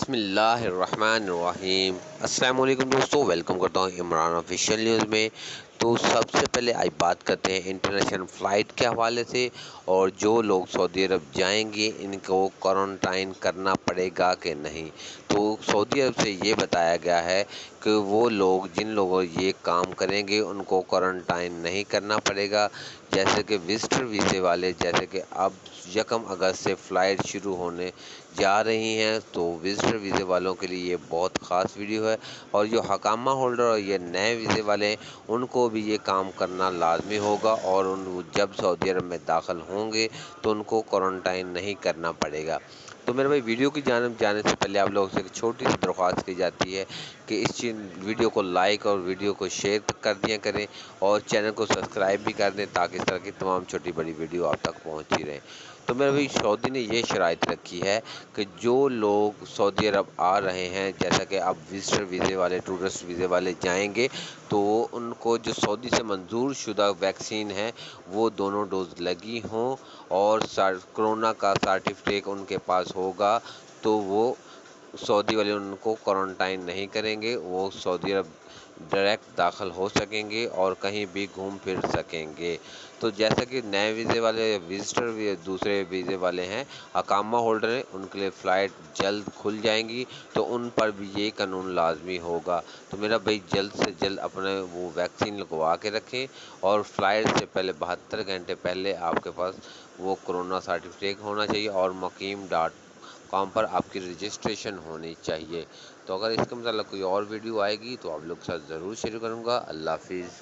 बिस्मिल्लाहिर्रहमानिर्रहीम। अस्सलाम वालेकुम दोस्तों, वेलकम करता हूँ इमरान ऑफिशियल न्यूज़ में। तो सबसे पहले आज बात करते हैं इंटरनेशनल फ़्लाइट के हवाले से, और जो लोग सऊदी अरब जाएंगे इनको क्वारंटाइन करना पड़ेगा कि नहीं। तो सऊदी अरब से ये बताया गया है कि वो लोग जिन लोगों ये काम करेंगे उनको क्वारंटाइन नहीं करना पड़ेगा। जैसे कि विजिटर वीज़े वाले, जैसे कि अब 1 अगस्त से फ़्लाइट शुरू होने जा रही हैं, तो विजिटर वीज़े वालों के लिए ये बहुत ख़ास वीडियो है। और जो हकामा होल्डर और ये नए वीज़े वाले हैं उनको भी ये काम करना लाजमी होगा, और उन जब सऊदी अरब में दाखिल होंगे तो उनको क्वारंटाइन नहीं करना पड़ेगा। तो मेरे भाई, वीडियो की जानब जाने से पहले आप लोगों से एक छोटी सी दरख्वास्त की जाती है कि इस वीडियो को लाइक और वीडियो को शेयर कर दिया करें, और चैनल को सब्सक्राइब भी कर दें ताकि इस तरह की तमाम छोटी बड़ी वीडियो आप तक पहुंचती रहे। तो मेरे भाई, सऊदी ने ये शराइत रखी है कि जो लोग सऊदी अरब आ रहे हैं, जैसा कि अब विजिटर वीज़े वाले, टूरिस्ट वीज़े वाले जाएंगे, तो उनको जो सऊदी से मंजूर शुदा वैक्सीन है वो दोनों डोज लगी हों, और कोरोना का सर्टिफिकेट उनके पास होगा, तो वो सऊदी वाले उनको क्वारंटाइन नहीं करेंगे। वो सऊदी अरब डायरेक्ट दाखिल हो सकेंगे और कहीं भी घूम फिर सकेंगे। तो जैसा कि नए वीज़े वाले, विजिटर दूसरे वीज़े वाले हैं, अकामा होल्डर हैं, उनके लिए फ़्लाइट जल्द खुल जाएंगी, तो उन पर भी ये कानून लाजमी होगा। तो मेरा भाई, जल्द से जल्द अपने वो वैक्सीन लगवा के रखें, और फ़्लाइट से पहले 72 घंटे पहले आपके पास वो कोरोना सर्टिफिकेट होना चाहिए, और muqeem.com पर आपकी रजिस्ट्रेशन होनी चाहिए। तो अगर इसके मतलब कोई और वीडियो आएगी तो आप लोग के साथ ज़रूर शेयर करूँगा। अल्लाह हाफिज़।